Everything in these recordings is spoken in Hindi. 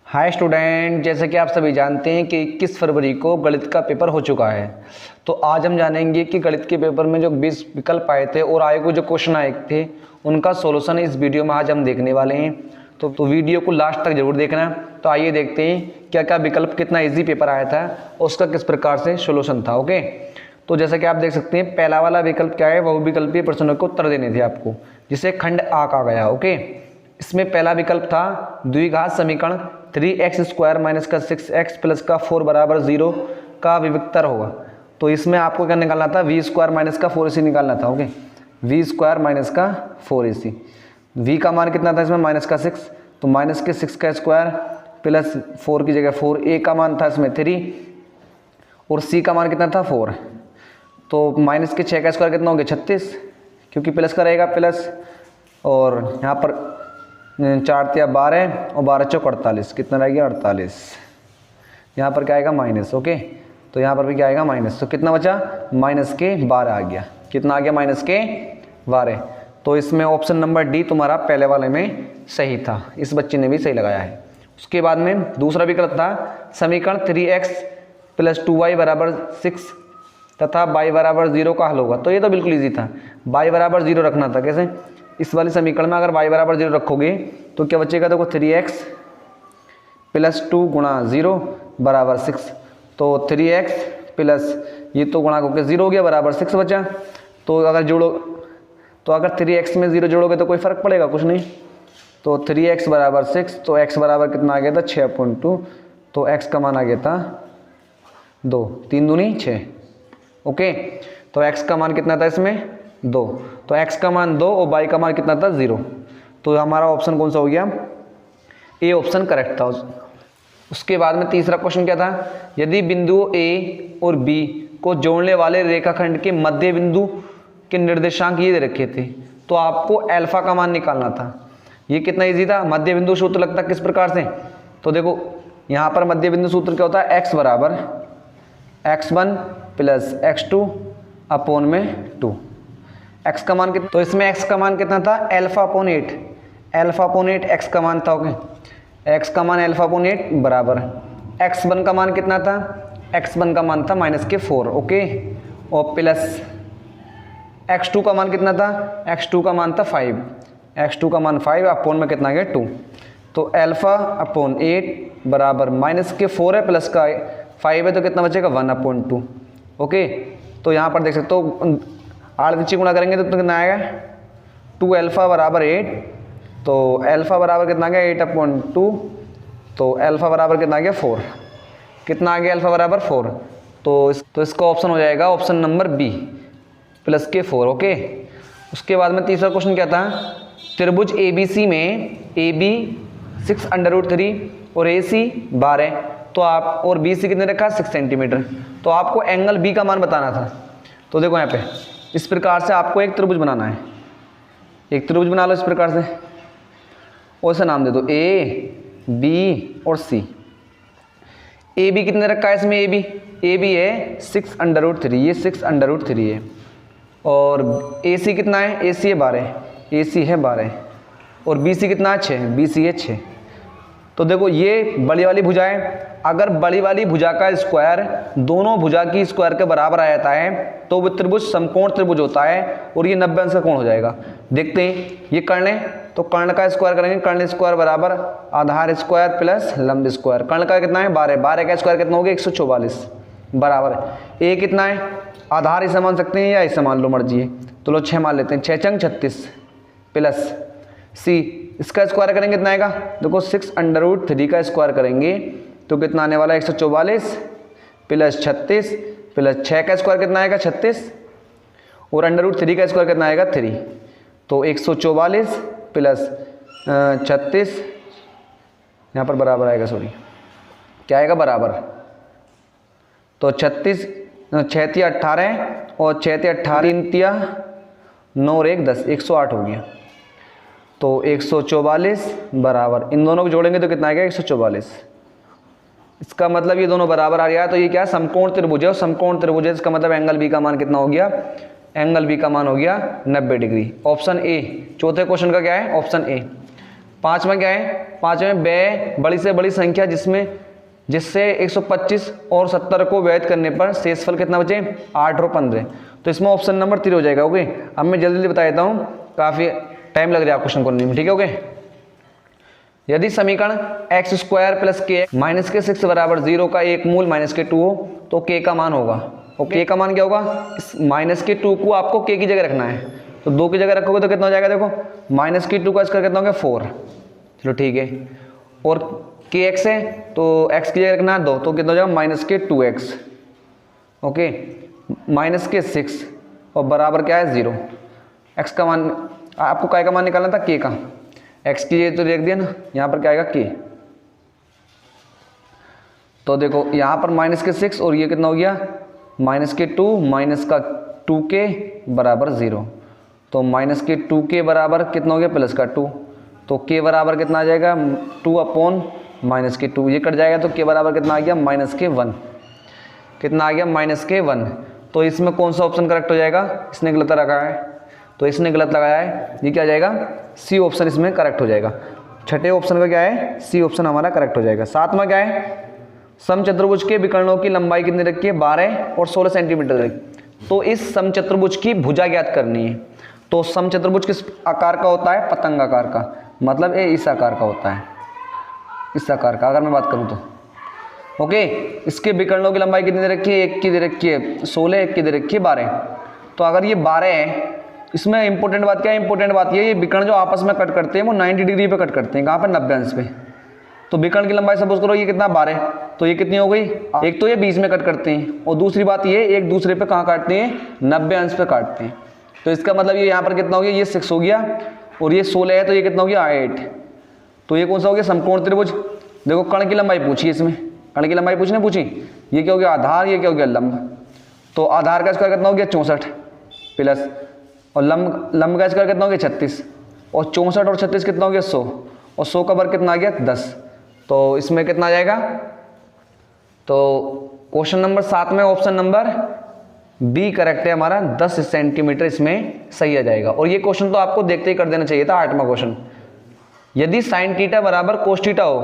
हाय स्टूडेंट, जैसे कि आप सभी जानते हैं कि 21 फरवरी को गणित का पेपर हो चुका है। तो आज हम जानेंगे कि गणित के पेपर में जो 20 विकल्प आए थे और आए को जो क्वेश्चन आए थे उनका सॉल्यूशन इस वीडियो में आज हम देखने वाले हैं। तो वीडियो को लास्ट तक जरूर देखना। तो आइए देखते हैं क्या क्या विकल्प, कितना ईजी पेपर आया था और उसका किस प्रकार से सोल्यूशन था। ओके, तो जैसा कि आप देख सकते हैं पहला वाला विकल्प क्या है, बहुविकल्पीय प्रश्नों को उत्तर देने थे आपको, जिसे खंड आ कहा गया। ओके, इसमें पहला विकल्प था द्विघात समीकरण 3x² माइनस का 6x प्लस का 4 बराबर 0 का विविक्तर होगा। तो इसमें आपको क्या निकालना था, v² माइनस का 4ac निकालना था। ओके, v² माइनस का 4ac, v का मान कितना था इसमें माइनस का 6, तो माइनस के 6 का स्क्वायर प्लस 4 की जगह 4, a का मान था इसमें 3 और c का मान कितना था 4, तो माइनस के 6 का स्क्वायर कितना हो गया 36, क्योंकि प्लस का रहेगा प्लस, और यहाँ पर 4 या 12 और 12 चौक 48, कितना रह गया 48। यहाँ पर क्या आएगा माइनस। ओके, तो यहाँ पर भी क्या आएगा माइनस, तो कितना बचा माइनस के 12 आ गया। कितना आ गया माइनस के 12। तो इसमें ऑप्शन नंबर डी तुम्हारा पहले वाले में सही था, इस बच्चे ने भी सही लगाया है। उसके बाद में दूसरा विकल्प था समीकरण 3x प्लस 2y बराबर 6 तथा y बराबर 0 का हल होगा। तो ये तो बिल्कुल ईजी था, y बराबर 0 रखना था। कैसे, इस वाली समीकरण में अगर y बराबर 0 रखोगे तो क्या बचेगा, देखो 3x प्लस 2 गुणा 0 बराबर 6, तो 3x प्लस ये तो गुणा होकर 0 हो गया बराबर 6 बचा। तो अगर जोड़ो, तो अगर 3x में 0 जोड़ोगे तो कोई फ़र्क पड़ेगा कुछ नहीं, तो 3x बराबर 6, तो x बराबर कितना आ गया था 6.2, तो x का मान आ गया था 2, 3 दूनी 6। ओके, तो x का मान कितना था इसमें 2, तो x का मान 2 और y का मान कितना था 0। तो हमारा ऑप्शन कौन सा हो गया, ए ऑप्शन करेक्ट था। उसके बाद में तीसरा क्वेश्चन क्या था, यदि बिंदुओं a और b को जोड़ने वाले रेखाखंड के मध्य बिंदु के निर्देशांक ये दे रखे थे, तो आपको अल्फा का मान निकालना था। ये कितना इजी था, मध्य बिंदु सूत्र लगता किस प्रकार से, तो देखो यहाँ पर मध्य बिंदु सूत्र क्या होता है, x बराबर x1 प्लस x2 अपॉन में 2। x का मान कितना, तो इसमें x का मान कितना था alpha upon 8, alpha upon 8 x का मान था। ओके, x का मान अल्फा अपॉन 8 बराबर x1 का मान कितना था, x1 का मान था माइनस के 4। ओके, और प्लस x2 का मान कितना था, x2 का मान था 5, x2 का मान 5 अपॉन में कितना गया 2, तो अल्फा अपॉन 8 बराबर माइनस के 4 है प्लस का 5 है, तो कितना बचेगा 1 अपॉन 2। ओके, तो यहाँ पर देख सकते हो आठ गुणा करेंगे तो कितना आएगा 2 अल्फा बराबर 8, तो अल्फा बराबर कितना आ गया 8/2, तो अल्फा बराबर कितना आ गया 4, कितना आ गया अल्फा बराबर 4, तो इसका ऑप्शन हो जाएगा ऑप्शन नंबर बी प्लस के 4। ओके, उसके बाद में तीसरा क्वेश्चन क्या था, त्रिभुज ABC में AB 6√3 और AC 12, तो आप और BC कितने रखा 6 सेंटीमीटर, तो आपको एंगल B का मान बताना था। तो देखो यहाँ पे इस प्रकार से आपको एक त्रिभुज बनाना है, एक त्रिभुज बना लो इस प्रकार से, और इसे नाम दे दो A B और C। AB कितने रखा है इसमें, AB है 6√3, ये 6√3 है, और AC कितना है, AC है 12, AC है 12, और BC कितना है 6, BC है 6। तो देखो ये बड़ी वाली भुजा है, अगर बड़ी वाली भुजा का स्क्वायर दोनों भुजा की स्क्वायर के बराबर आ जाता है तो वो त्रिभुज समकोण त्रिभुज होता है और ये 90 अंश का कोण हो जाएगा। देखते हैं ये कर्ण है, तो कर्ण का स्क्वायर करेंगे, कर्ण स्क्वायर बराबर आधार स्क्वायर प्लस लंब स्क्वायर। कर्ण का कितना है 12, 12 का स्क्वायर कितना हो गया 144 बराबर ए कितना है, आधार इसे मान सकते हैं या इसे मान लो मर्जी है, तो लो 6 मान लेते हैं, 6 चंग 36 प्लस सी, इसका स्क्वायर करेंगे कितना आएगा, देखो 6√3 का स्क्वायर करेंगे तो कितना आने वाला है 144 प्लस 36 प्लस 6 का स्क्वायर कितना आएगा 36 और √3 का स्क्वायर कितना आएगा 3, तो 144 प्लस 36 यहाँ पर बराबर आएगा, सॉरी क्या आएगा बराबर, तो 36 6 × 18 और 6 × 18 9 और 1 10, 108 हो गया, तो 144 बराबर इन दोनों को जोड़ेंगे तो कितना आएगा 144। इसका मतलब ये दोनों बराबर आ गया, तो ये क्या समकोण त्रिभुज है, और समकोण त्रिभुज है इसका मतलब एंगल बी का मान कितना हो गया, एंगल बी का मान हो गया 90 डिग्री। ऑप्शन ए, चौथे क्वेश्चन का क्या है ऑप्शन ए। पाँचवें क्या है, पाँचवें व्यय बड़ी से बड़ी संख्या जिससे 125 और 70 को व्यय करने पर शेषफल कितना बचे, 8 और 15। तो इसमें ऑप्शन नंबर 3 हो जाएगा। ओके, अब मैं जल्दी जल्दी बता देता हूँ, काफ़ी टाइम लग रहा है क्वेश्चन करने में, ठीक है। ओके, यदि समीकरण x स्क्वायर प्लस के माइनस के 6 बराबर 0 का एक मूल माइनस के 2 हो तो k का मान होगा। और k का मान क्या होगा, इस माइनस के 2 को आपको k की जगह रखना है, तो 2 की जगह रखोगे तो कितना हो जाएगा, देखो माइनस के 2 का स्क्वायर कितना हो गया 4। चलो ठीक है, और kx है तो x की जगह रखना है 2, तो कितना हो जाएगा माइनस के 2x। ओके, माइनस के 6 और बराबर क्या है 0। x का मान आपको काय का मान निकालना था, k का, x की जगह तो लिख दिया ना, यहाँ पर क्या आएगा k। तो देखो यहाँ पर माइनस के 6 और ये कितना हो गया माइनस के 2 माइनस का 2k बराबर 0। तो माइनस के 2k बराबर कितना हो गया प्लस का 2, तो k बराबर कितना आ जाएगा 2 अपॉन माइनस के 2, ये कट जाएगा तो k बराबर कितना आ गया माइनस के 1। कितना आ गया माइनस के 1। तो इसमें कौन सा ऑप्शन करेक्ट हो जाएगा, इसने गलत रखा है तो इसने गलत लगाया है, ये क्या आ जाएगा सी ऑप्शन इसमें करेक्ट हो जाएगा। छठे ऑप्शन का क्या है, सी ऑप्शन हमारा करेक्ट हो जाएगा। सातवां क्या है, समचतुर्भुज के विकर्णों की लंबाई कितनी रखी है, 12 और 16 सेंटीमीटर रखी। तो इस समचतुर्भुज की भुजा ज्ञात करनी है। तो समचतुर्भुज किस आकार का होता है, पतंग आकार का, मतलब ये इस आकार का होता है, इस आकार का अगर मैं बात करूँ तो। ओके, इसके विकर्णों की लंबाई कितनी दे रखी है, एक की दे रखी है 16, एक की दे रखी है 12। तो अगर ये 12 है, इसमें इंपॉर्टेंट बात क्या है, इंपॉर्टेंट बात ये विकर्ण जो आपस में कट करते हैं वो 90 डिग्री पे कट करते हैं, कहाँ पे 90 अंश पे। तो विकर्ण की लंबाई सपोज करो ये कितना 12, तो ये कितनी हो गई, एक तो ये 20 में कट करते हैं और दूसरी बात ये एक दूसरे पे कहाँ काटते हैं, 90 अंश पे काटते हैं। तो इसका मतलब ये यहाँ पर कितना हो गया, ये 6 हो गया और ये 16 है तो ये कितना हो गया 8। तो ये कौन सा हो गया समकोण त्रिभुज। देखो कर्ण की लंबाई पूछी, इसमें कर्ण की लंबाई पूछी, ये क्या हो गया आधार, ये क्या हो गया लंब। तो आधार का स्क्वायर कितना हो गया 64 प्लस, और लंब का स्क्वायर कितना हो गया 36, और 64 और 36 कितना हो गया 100, और 100 का वर्ग कितना आ गया 10। तो इसमें कितना आ जाएगा, तो क्वेश्चन नंबर 7 में ऑप्शन नंबर बी करेक्ट है हमारा, 10 सेंटीमीटर इसमें सही आ जाएगा। और ये क्वेश्चन तो आपको देखते ही कर देना चाहिए था, 8वां क्वेश्चन। यदि साइन थीटा बराबर कोस थीटा हो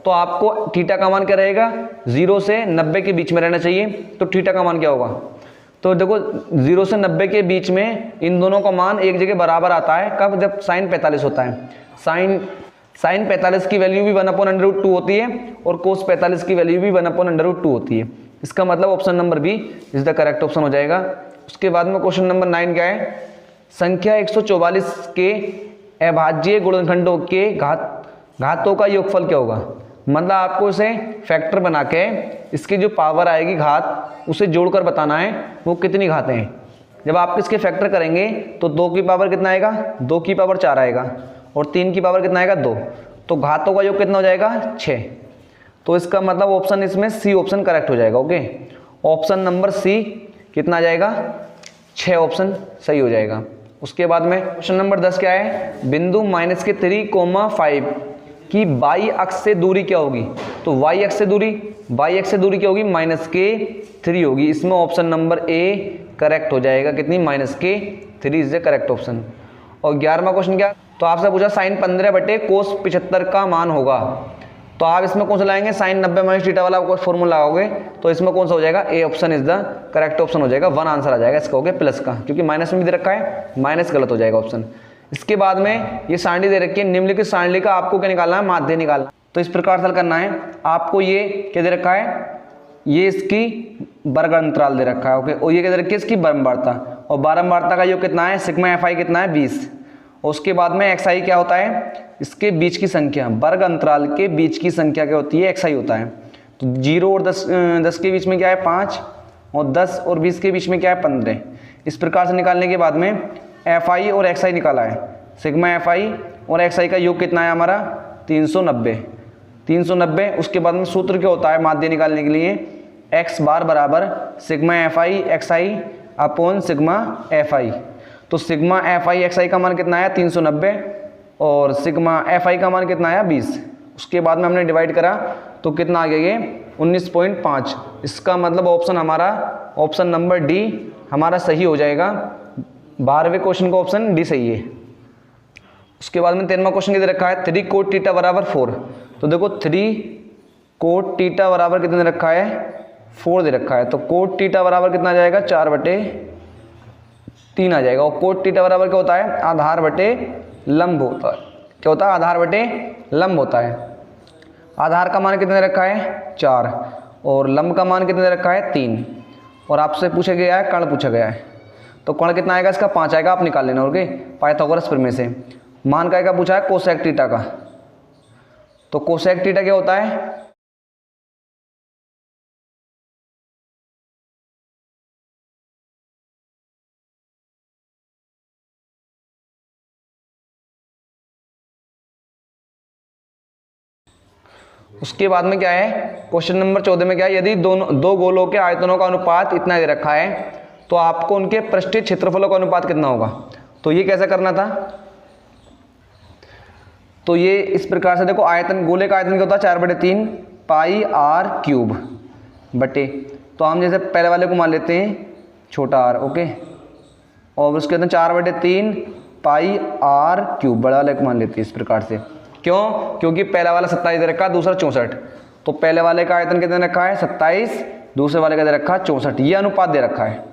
तो आपको थीटा का मान क्या रहेगा, 0 से 90 के बीच में रहना चाहिए। तो थीटा का मान क्या होगा, तो देखो 0 से 90 के बीच में इन दोनों का मान एक जगह बराबर आता है, कब, जब साइन 45 होता है। साइन 45 की वैल्यू भी 1/√2 होती है और कोस 45 की वैल्यू भी 1/√2 होती है। इसका मतलब option number B is the correct option हो जाएगा। उसके बाद में क्वेश्चन नंबर 9 क्या है, संख्या 144 के अभाज्य गुणनखंडों के घातों का योगफल क्या होगा। मतलब आपको इसे फैक्टर बना के इसकी जो पावर आएगी घात, उसे जोड़कर बताना है वो कितनी घातें हैं। जब आप इसके फैक्टर करेंगे तो 2 की पावर कितना आएगा, 2 की पावर 4 आएगा, और 3 की पावर कितना आएगा 2। तो घातों का योग कितना हो जाएगा 6। तो इसका मतलब ऑप्शन इसमें सी ऑप्शन करेक्ट हो जाएगा। ओके, ऑप्शन नंबर सी कितना आ जाएगा 6 ऑप्शन सही हो जाएगा। उसके बाद में क्वेश्चन नंबर 10 क्या है, बिंदु माइनस के 3,5 की बाई अक्ष से दूरी क्या होगी। तो वाई अक्ष से दूरी क्या होगी, माइनस के 3 होगी। इसमें ऑप्शन नंबर ए करेक्ट हो जाएगा, कितनी, माइनस के 3 इज द करेक्ट ऑप्शन। और 11वां क्वेश्चन क्या, तो आपसे पूछा साइन 15 बटे कोस 75 का मान होगा। तो आप इसमें कौन सा लाएंगे, साइन 90 माइनस थीटा वाला कोई फॉर्मूला लगाओगे, तो इसमें कौन सा हो जाएगा, A option is the correct option हो जाएगा। 1 आंसर आ जाएगा इसका, हो गया प्लस का, क्योंकि माइनस में भी दे रखा है, माइनस गलत हो जाएगा ऑप्शन। इसके बाद में ये सारणी दे रखी है, निम्नलिखित सारणी का आपको क्या निकालना है, माध्य निकालना। तो इस प्रकार से करना है आपको, ये क्या दे रखा है, ये इसकी वर्ग अंतराल दे रखा है। ओके, और ये क्या दे रखी है, इसकी बारंबारता, और बारंबारता का योग कितना है, सिग्मा एफ आई कितना है 20। और उसके बाद में एक्स आई क्या होता है, इसके बीच की संख्या, वर्ग अंतराल के बीच की संख्या क्या होती है, एक्स आई होता है। तो 0 और 10 के बीच में क्या है 5, और 10 और 20 के बीच में क्या है 15। इस प्रकार से निकालने के बाद में एफ आई और एक्स आई निकाला है, सिग्मा एफ आई और एक्स आई का योग कितना है हमारा 390। उसके बाद में सूत्र क्या होता है माध्य निकालने के लिए, एक्स बार बराबर sigma F I x I upon sigma F I. तो सिग्मा एफ आई एक्स आई का मान कितना आया 390 और सिग्मा एफ आई का मान कितना आया 20। उसके बाद में हमने डिवाइड करा तो कितना आ गया ये 19.5। इसका मतलब ऑप्शन हमारा, ऑप्शन नंबर डी हमारा सही हो जाएगा। 12वें क्वेश्चन का ऑप्शन डी सही है। उसके बाद में 13वां क्वेश्चन क्या दे रखा है, 3 cot थीटा बराबर 4। तो देखो 3 cot थीटा बराबर कितना दे रखा है, 4 दे रखा है। तो cot थीटा बराबर कितना आ जाएगा, 4/3 आ जाएगा। और cot थीटा बराबर क्या होता है, आधार बटे लंब होता है। क्या होता है, आधार बटे लंब होता है। आधार का मान कितना दे रखा है, 4, और लंब का मान कितना दे रखा है, 3। और आपसे पूछा गया है, कर्ण पूछा गया है। तो कर्ण कितना आएगा इसका, 5 आएगा, आप निकाल लेना। ओके, पाइथागोरस प्रमेय से। मान का पूछा है, कोसेक थीटा का। तो कोसेक थीटा क्या होता है, उसके बाद में क्या है, क्वेश्चन नंबर 14 में क्या है, यदि दो गोलों के आयतनों का अनुपात इतना दे रखा है तो आपको उनके पृष्ठीय क्षेत्रफलों का अनुपात कितना होगा। तो ये कैसे करना था, तो ये इस प्रकार से देखो, आयतन, गोले का आयतन क्या होता है, 4/3 पाई r क्यूब बटे, तो हम जैसे पहले वाले को मान लेते हैं छोटा r। ओके, और उसके अंदर 4/3 पाई r क्यूब बड़ा वाले को मान लेते हैं इस प्रकार से। क्यों, क्योंकि पहला वाला 27 दे रखा है, दूसरा 64। तो पहले वाले का आयतन कितना दे रखा है, 27, दूसरे वाले का दे रखा है 64। ये अनुपात दे रखा है।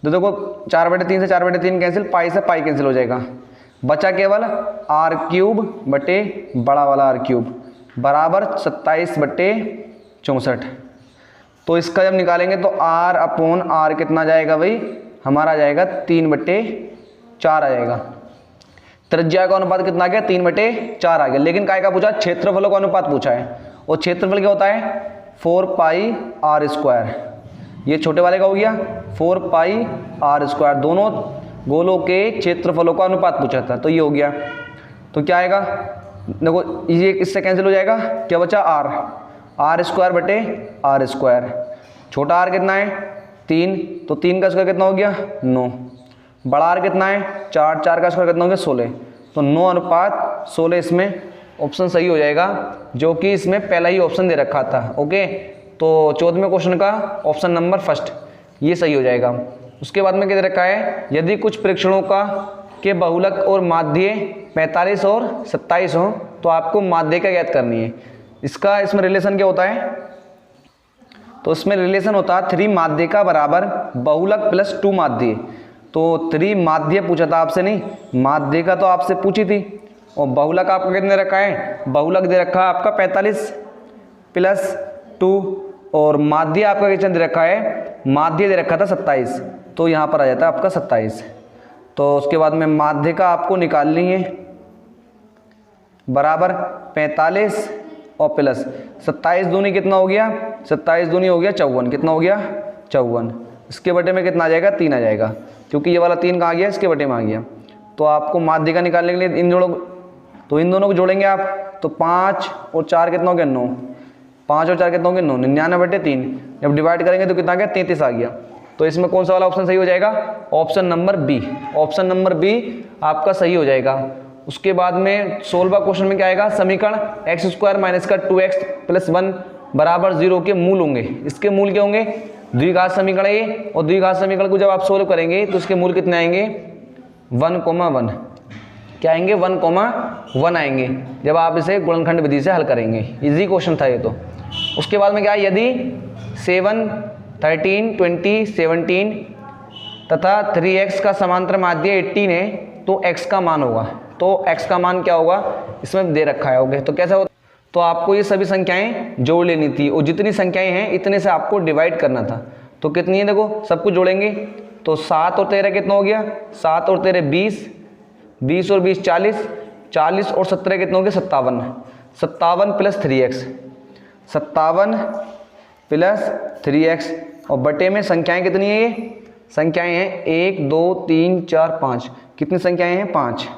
तो देखो 4/3 से 4/3 कैंसिल, पाई से पाई कैंसिल हो जाएगा, बचा केवल r क्यूब बटे बड़ा वाला r क्यूब बराबर 27/64। तो इसका जब निकालेंगे तो r/r कितना जाएगा भाई, हमारा जाएगा 3/4 आ जाएगा। त्रिज्या का अनुपात कितना आ गया, 3/4 आ गया। लेकिन काय का पूछा, क्षेत्रफलों का अनुपात पूछा है, और क्षेत्रफल क्या होता है, 4 पाई r²। ये छोटे वाले का हो गया 4 पाई r², दोनों गोलों के क्षेत्रफलों का अनुपात पूछा था, तो ये हो गया। तो क्या आएगा, देखो ये इससे कैंसिल हो जाएगा, क्या बचा r² बटे r²। छोटा r कितना है, 3, तो 3 का स्क्वायर कितना हो गया, 9। बड़ा r कितना है, 4, 4 का स्क्वायर कितना हो गया, 16। तो 9:16 इसमें ऑप्शन सही हो जाएगा, जो कि इसमें पहला ही ऑप्शन दे रखा था। ओके, तो 14वें क्वेश्चन का ऑप्शन नंबर फर्स्ट ये सही हो जाएगा। उसके बाद में क्या दे रखा है, यदि कुछ परीक्षणों का के बहुलक और माध्य 45 और 27 हो तो आपको माध्य का ज्ञात करनी है। इसमें रिलेशन क्या होता है, तो इसमें रिलेशन होता है 3 माध्य का बराबर बहुलक प्लस 2 माध्य। तो 3 माध्य पूछा था आपसे, नहीं माध्य का तो आपसे पूछी थी। और बहुलक आपका कितने रखा है, बहुलक दे रखा है आपका 45 प्लस 2, और माध्य आपका कितना दे रखा है, माध्य दे रखा था 27। तो यहाँ पर आ जाता है आपका 27। तो उसके बाद में माध्य का आपको निकालनी है, बराबर 45 और प्लस 27 दूनी कितना हो गया, 27 दूनी हो गया 54। कितना हो गया, 54। इसके बटे में कितना आ जाएगा, 3 आ जाएगा, क्योंकि ये वाला 3 कहाँ आ गया, इसके बटे में आ गया। तो आपको माध्य का निकालने के लिए इन दोनों को जोड़ेंगे आप, तो 5 और 4 कितना हो गया, 9। 5 और 4 कितना हो गया, 9। 99/3 जब डिवाइड करेंगे तो कितना आ गया, 33 आ गया। तो इसमें कौन सा वाला ऑप्शन सही हो जाएगा, option number B. Option number B आपका सही हो जाएगा। उसके बाद में 16वां क्वेश्चन में क्या आएगा, समीकरण x² माइनस का 2x प्लस 1 बराबर 0 के मूल होंगे। इसके मूल क्या होंगे, द्विघात समीकरण है, और द्विघात समीकरण को जब आप सोल्व करेंगे तो इसके मूल कितने आएंगे, 1,1। क्या आएंगे, 1,1 आएंगे, जब आप इसे गुणनखंड विधि से हल करेंगे। इजी क्वेश्चन था ये तो। उसके बाद में क्या है, यदि 7, 13, 20, 17 तथा 3x का समांतर माध्य 18 है तो x का मान होगा। तो x का मान क्या होगा, इसमें दे रखा है। ओके, तो कैसा होता, तो आपको ये सभी संख्याएं जोड़ लेनी थी, और जितनी संख्याएं हैं इतने से आपको डिवाइड करना था। तो कितनी है, देखो सब कुछ जोड़ेंगे तो 7 और 13 कितना हो गया, 7 और 13 20, 20 और 20 40, 40 और 17 कितना हो गया, 57। 57 प्लस 3x, 57 प्लस 3x, और बटे में संख्याएं कितनी है, ये संख्याएं हैं 1 2 3 4 5। कितनी संख्याएं हैं, 5।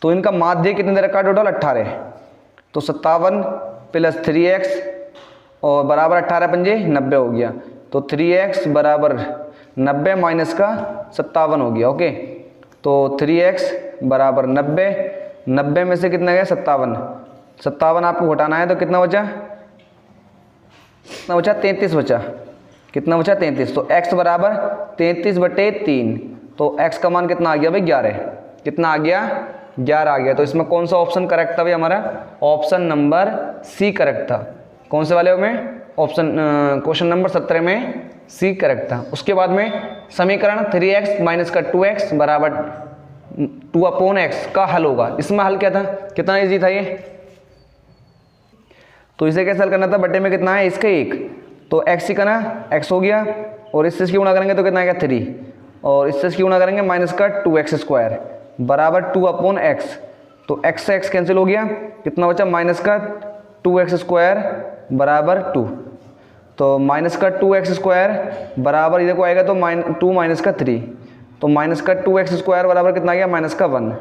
तो इनका माध्य कितने दे रखा है, टोटल 18। तो 57 प्लस 3x और बराबर 18 पंजे 90 हो गया। तो 3x बराबर 90 माइनस का 57 हो गया। ओके, तो 3x बराबर 90, 90 में से कितना गया, 57। 57 आपको घटाना है तो कितना बचा, 33 बचा। कितना बचा, 33। तो x बराबर 33/3। तो x का मान कितना आ गया भाई, 11। कितना आ गया, 11 आ गया। तो इसमें कौन सा ऑप्शन करेक्ट था भाई हमारा? ऑप्शन नंबर सी करेक्ट था। कौन से वाले में? ऑप्शन क्वेश्चन नंबर 17 में सी करेक्ट था। उसके बाद में समीकरण 3x माइनस का 2x बराबर 2/x का हल होगा। इसमें हल क्या था? कितना इजी था ये? तो इसे कैसे हल करना था? बटे में कितना है? इसका 1, तो x ही करना, x हो गया, और इससे इसकी गुणा करेंगे तो कितना आएगा? 3, और इससे इसकी गुणा करेंगे माइनस का 2x² बराबर 2/x। तो x से x कैंसिल हो गया, कितना बचा? माइनस का 2x² बराबर 2। तो माइनस का 2x² बराबर इधर को आएगा तो 2 माइनस का 3, तो माइनस का 2x² बराबर कितना आ गया? माइनस का 1।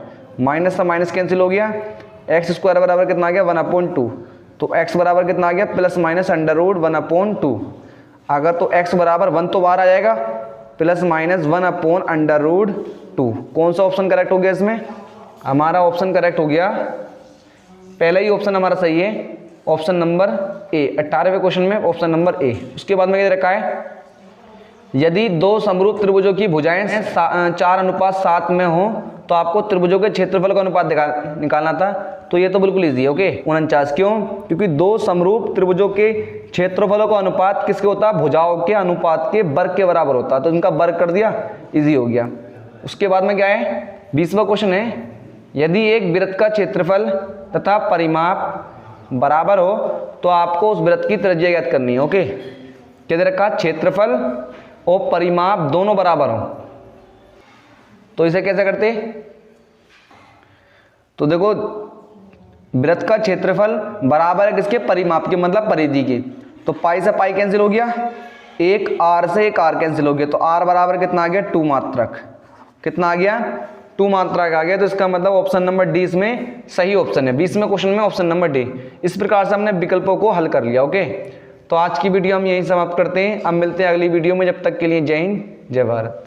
माइनस का माइनस कैंसिल हो गया, x² बराबर कितना आ गया? 1/2। तो x बराबर कितना आ गया? Plus minus √1/2। अगर तो x बराबर 1 तो बाहर आ जाएगा, प्लस माइनस 1/√2। कौन सा ऑप्शन करेक्ट हो गया इसमें? हमारा ऑप्शन करेक्ट हो गया, पहला ही ऑप्शन हमारा सही है, ऑप्शन नंबर ए। 18वें क्वेश्चन में ऑप्शन नंबर ए। उसके बाद में क्या रखा है? यदि दो समरूप त्रिभुजों की भुजाएं 4:7 में हो तो आपको त्रिभुजों के क्षेत्रफल का अनुपात निकालना था। तो ये तो बिल्कुल इजी है। ओके, 49 क्यों? क्योंकि दो समरूप त्रिभुजों के क्षेत्रफलों का अनुपात किसके होता है? भुजाओं के अनुपात के वर्ग के बराबर होता है। तो इनका वर्ग कर दिया, इजी हो गया। उसके बाद में क्या है? 20वां क्वेश्चन है, यदि एक वृत्त का क्षेत्रफल तथा परिमाप बराबर हो तो आपको उस वृत्त की त्रिज्या ज्ञात करनी है। ओके, क्या दे रखा? क्षेत्रफल और परिमाप दोनों बराबर हो। तो इसे कैसे करते? तो देखो, वृत्त का क्षेत्रफल बराबर है किसके? परिमाप के, मतलब परिधि के। तो पाई से पाई कैंसिल हो गया, एक r से एक r कैंसिल हो गया, तो r बराबर कितना आ गया? 2 मात्रक। कितना आ गया? 2 मात्रक आ गया। तो इसका मतलब ऑप्शन नंबर डी इसमें सही ऑप्शन है। 20वें क्वेश्चन में ऑप्शन नंबर डी। इस प्रकार से हमने विकल्पों को हल कर लिया। ओके, तो आज की वीडियो हम यहीं समाप्त करते हैं। अब मिलते हैं अगली वीडियो में। जब तक के लिए जय हिंद, जय भारत।